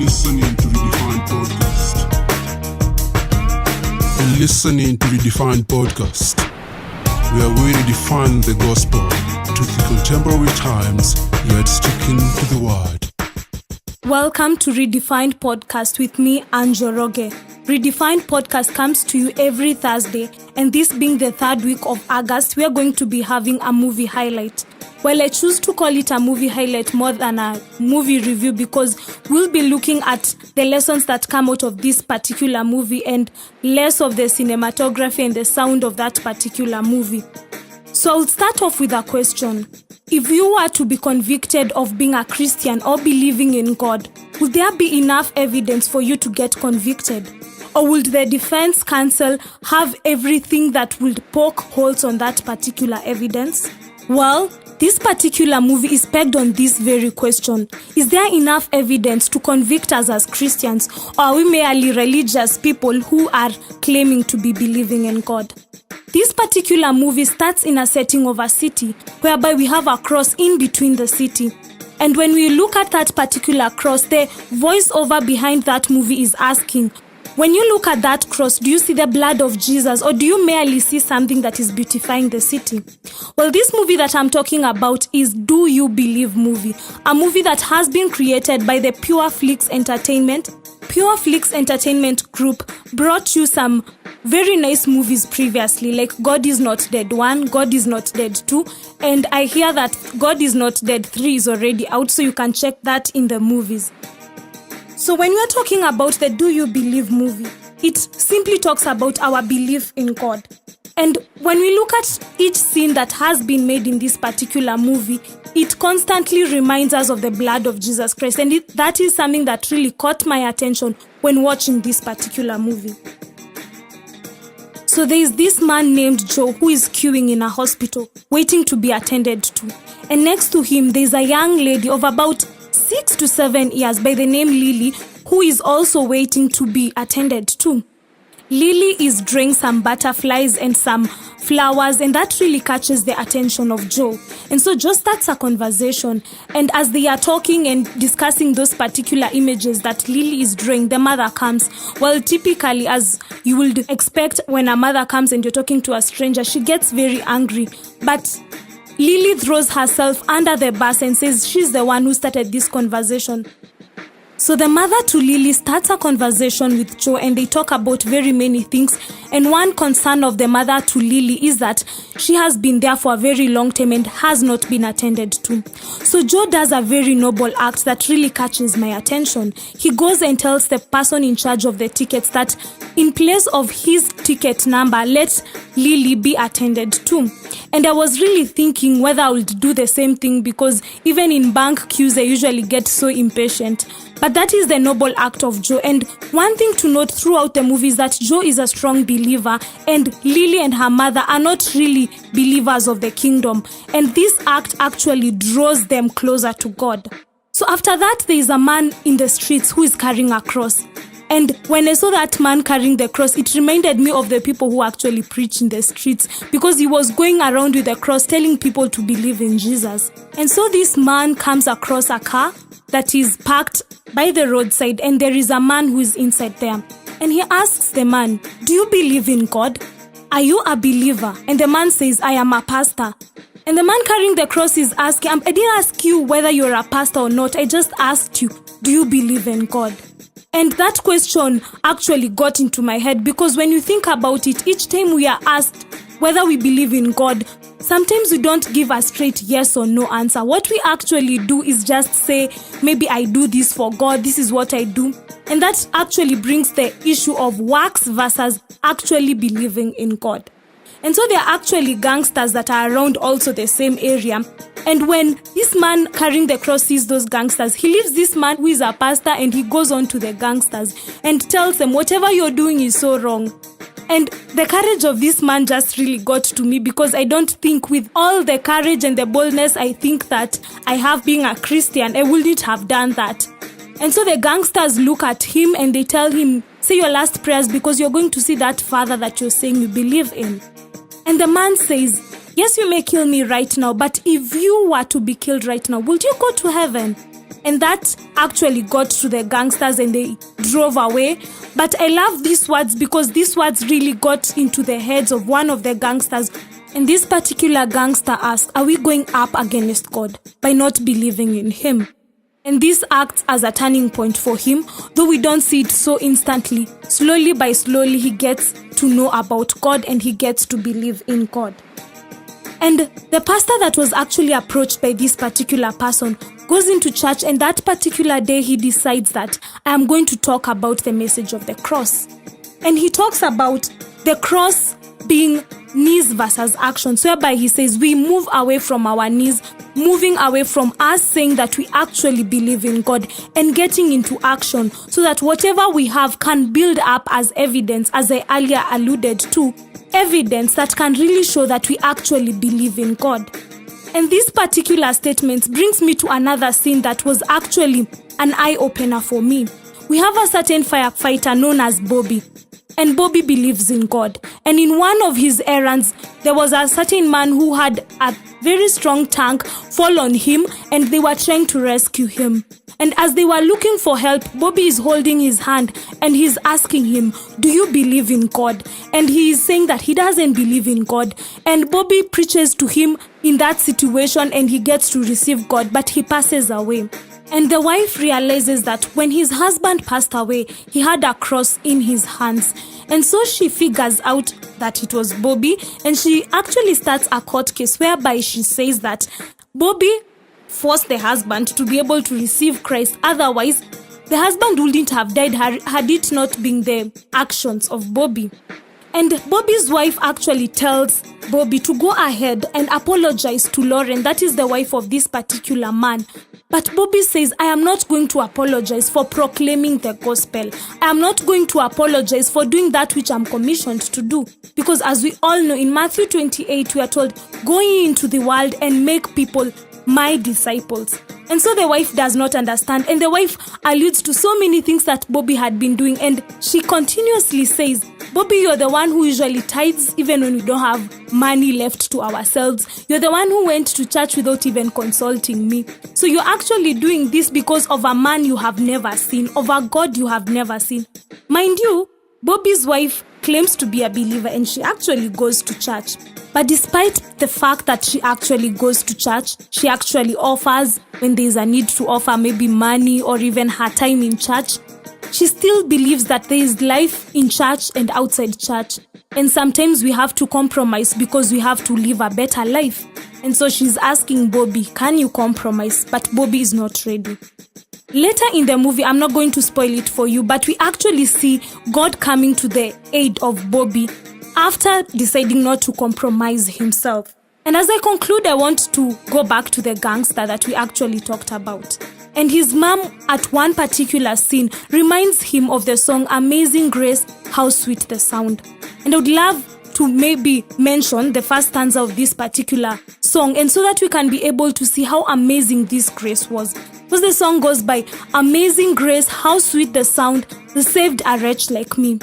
listening to Redefined Podcast. You're listening to Redefined Podcast, where we redefine the gospel to the contemporary times, yet sticking to the word. Welcome to Redefined Podcast with me, Anjoroge. Redefined Podcast comes to you every Thursday, and this being the third week of August, we are going to be having a movie highlight. Well, I choose to call it a movie highlight more than a movie review because we'll be looking at the lessons that come out of this particular movie and less of the cinematography and the sound of that particular movie. So I'll start off with a question. If you were to be convicted of being a Christian or believing in God, would there be enough evidence for you to get convicted? Or would the defense counsel have everything that would poke holes on that particular evidence? Well, this particular movie is pegged on this very question. Is there enough evidence to convict us as Christians, or are we merely religious people who are claiming to be believing in God? This particular movie starts in a setting of a city, whereby we have a cross in between the city. And when we look at that particular cross, the voiceover behind that movie is asking, when you look at that cross, do you see the blood of Jesus, or do you merely see something that is beautifying the city? Well, this movie that I'm talking about is Do You Believe movie, a movie that has been created by the Pure Flix Entertainment. Pure Flix Entertainment Group brought you some very nice movies previously, like God Is Not Dead 1, God Is Not Dead 2, and I hear that God Is Not Dead 3 is already out, so you can check that in the movies. So when we're talking about the Do You Believe movie, it simply talks about our belief in God. And when we look at each scene that has been made in this particular movie, it constantly reminds us of the blood of Jesus Christ. And that is something that really caught my attention when watching this particular movie. So there is this man named Joe who is queuing in a hospital, waiting to be attended to. And next to him, there is a young lady of about 6 to 7 years by the name Lily, who is also waiting to be attended to. Lily is drawing some butterflies and some flowers, and that really catches the attention of Joe. And so Joe starts a conversation, and as they are talking and discussing those particular images that Lily is drawing, the mother comes. Well, typically, as you would expect when a mother comes and you're talking to a stranger, she gets very angry. But Lily throws herself under the bus and says she's the one who started this conversation. So the mother to Lily starts a conversation with Joe, and they talk about very many things. And one concern of the mother to Lily is that she has been there for a very long time and has not been attended to. So Joe does a very noble act that really catches my attention. He goes and tells the person in charge of the tickets that in place of his ticket number, let Lily be attended to. And I was really thinking whether I would do the same thing, because even in bank queues, I usually get so impatient. But that is the noble act of Joe. And one thing to note throughout the movie is that Joe is a strong believer, and Lily and her mother are not really believers of the kingdom. And this act actually draws them closer to God. So after that, there is a man in the streets who is carrying a cross. And when I saw that man carrying the cross, it reminded me of the people who actually preach in the streets, because he was going around with the cross telling people to believe in Jesus. And so this man comes across a car that is parked by the roadside, and there is a man who is inside there. And he asks the man, do you believe in God? Are you a believer? And the man says, I am a pastor. And the man carrying the cross is asking, I didn't ask you whether you're a pastor or not. I just asked you, do you believe in God? And that question actually got into my head, because when you think about it, each time we are asked whether we believe in God, sometimes we don't give a straight yes or no answer. What we actually do is just say, maybe I do this for God, this is what I do. And that actually brings the issue of works versus actually believing in God. And so there are actually gangsters that are around also the same area. And when this man carrying the cross sees those gangsters, he leaves this man who is a pastor, and he goes on to the gangsters and tells them, whatever you're doing is so wrong. And the courage of this man just really got to me, because I don't think with all the courage and the boldness I think that I have being a Christian, I wouldn't have done that. And so the gangsters look at him and they tell him, say your last prayers, because you're going to see that Father that you're saying you believe in. And the man says, yes, you may kill me right now, but if you were to be killed right now, would you go to heaven? And that actually got to the gangsters and they drove away. But I love these words because these words really got into the heads of one of the gangsters. And this particular gangster asked, are we going up against God by not believing in him? And this acts as a turning point for him, though we don't see it so instantly. Slowly by slowly, he gets to know about God and he gets to believe in God. And the pastor that was actually approached by this particular person goes into church, and that particular day he decides that I am going to talk about the message of the cross. And he talks about the cross being knees versus actions, whereby he says we move away from our knees, moving away from us saying that we actually believe in God and getting into action so that whatever we have can build up as evidence, as I earlier alluded to, evidence that can really show that we actually believe in God. And this particular statement brings me to another scene that was actually an eye-opener for me. We have a certain firefighter known as Bobby. And Bobby believes in God. And in one of his errands, there was a certain man who had a very strong tank fall on him, and they were trying to rescue him. And as they were looking for help, Bobby is holding his hand and he's asking him, do you believe in God? And he is saying that he doesn't believe in God. And Bobby preaches to him in that situation and he gets to receive God, but he passes away. And the wife realizes that when his husband passed away, he had a cross in his hands. And so she figures out that it was Bobby, and she actually starts a court case whereby she says that Bobby forced the husband to be able to receive Christ. Otherwise, the husband wouldn't have died had it not been the actions of Bobby. And Bobby's wife actually tells Bobby to go ahead and apologize to Lauren, that is the wife of this particular man. But Bobby says, I am not going to apologize for proclaiming the gospel. I am not going to apologize for doing that which I'm commissioned to do. Because as we all know, in Matthew 28, we are told, go ye into the world and make people my disciples. And so the wife does not understand. And the wife alludes to so many things that Bobby had been doing. And she continuously says, Bobby, you're the one who usually tithes even when we don't have money left to ourselves. You're the one who went to church without even consulting me. So you're actually doing this because of a man you have never seen, of a God you have never seen. Mind you, Bobby's wife claims to be a believer and she actually goes to church. But despite the fact that she actually goes to church, she actually offers when there's a need to offer maybe money or even her time in church, she still believes that there is life in church and outside church. And sometimes we have to compromise because we have to live a better life. And so she's asking Bobby, can you compromise? But Bobby is not ready. Later in the movie, I'm not going to spoil it for you, but we actually see God coming to the aid of Bobby after deciding not to compromise himself. And as I conclude, I want to go back to the gangster that we actually talked about. And his mom, at one particular scene, reminds him of the song Amazing Grace, How Sweet the Sound. And I would love to maybe mention the first stanza of this particular song, and so that we can be able to see how amazing this grace was. Because the song goes by, Amazing Grace, How Sweet the Sound, that saved a wretch like me.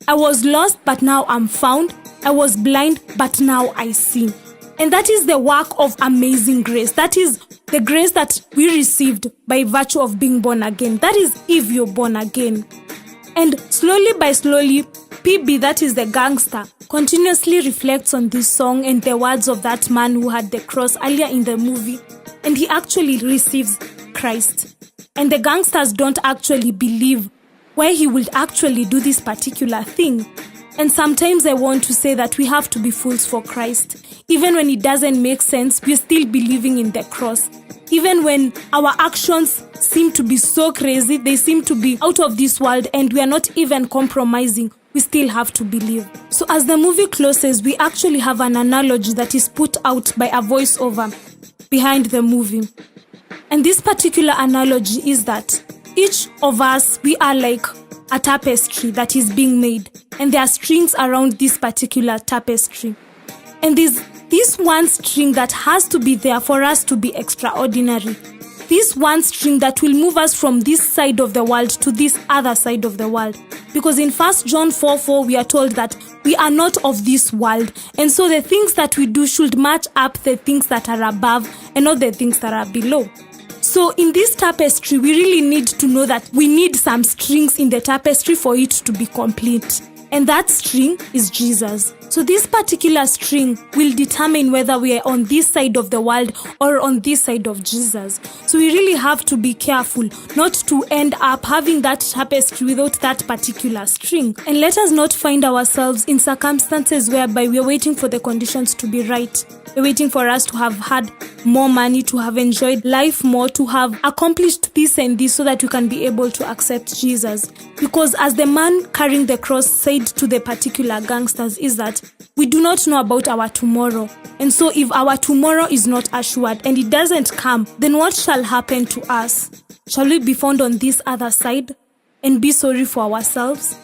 I was lost, but now I'm found. I was blind, but now I see. And that is the work of amazing grace. That is the grace that we received by virtue of being born again. That is if you're born again. And slowly by slowly, PB, that is the gangster, continuously reflects on this song and the words of that man who had the cross earlier in the movie. And he actually receives Christ. And the gangsters don't actually believe why he will actually do this particular thing. And sometimes I want to say that we have to be fools for Christ. Even when it doesn't make sense, we're still believing in the cross. Even when our actions seem to be so crazy, they seem to be out of this world, and we are not even compromising, we still have to believe. So as the movie closes, we actually have an analogy that is put out by a voiceover behind the movie. And this particular analogy is that each of us, we are like a tapestry that is being made, and there are strings around this particular tapestry. And there's this one string that has to be there for us to be extraordinary. This one string that will move us from this side of the world to this other side of the world. Because in 1 John 4:4, we are told that we are not of this world. And so the things that we do should match up the things that are above and not the things that are below. So in this tapestry, we really need to know that we need some strings in the tapestry for it to be complete. And that string is Jesus. So this particular string will determine whether we are on this side of the world or on this side of Jesus. So we really have to be careful not to end up having that tapestry without that particular string. And let us not find ourselves in circumstances whereby we are waiting for the conditions to be right. We're waiting for us to have had more money, to have enjoyed life more, to have accomplished this and this so that we can be able to accept Jesus. Because as the man carrying the cross said to the particular gangsters is that we do not know about our tomorrow. And so if our tomorrow is not assured and it doesn't come, then what shall happen to us? Shall we be found on this other side and be sorry for ourselves?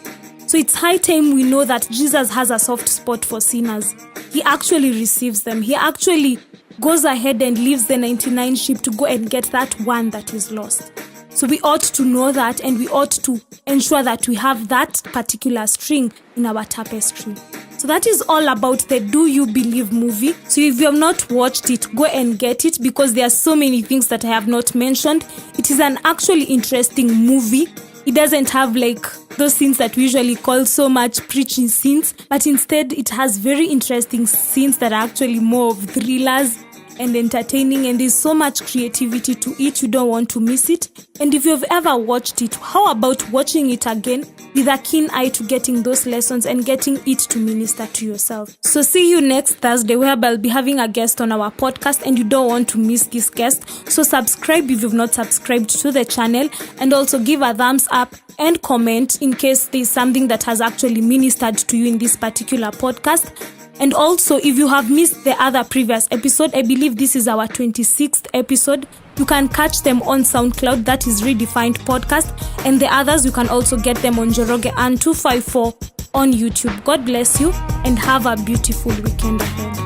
So it's high time we know that Jesus has a soft spot for sinners. He actually receives them. He actually goes ahead and leaves the 99 sheep to go and get that one that is lost. So we ought to know that, and we ought to ensure that we have that particular string in our tapestry. So that is all about the Do You Believe movie. So if you have not watched it, go and get it, because there are so many things that I have not mentioned. It is an actually interesting movie. It doesn't have like those scenes that we usually call so much preaching scenes, but instead it has very interesting scenes that are actually more of thrillers and entertaining, and there's so much creativity to it. You don't want to miss it. And if you've ever watched it, how about watching it again with a keen eye to getting those lessons and getting it to minister to yourself? So see you next Thursday, where I'll be having a guest on our podcast, and you don't want to miss this guest. So subscribe if you've not subscribed to the channel, and also give a thumbs up and comment in case there's something that has actually ministered to you in this particular podcast. And also, if you have missed the other previous episode, I believe this is our 26th episode, you can catch them on SoundCloud, that is Redefined Podcast, and the others you can also get them on Joroge and 254 on YouTube. God bless you and have a beautiful weekend ahead.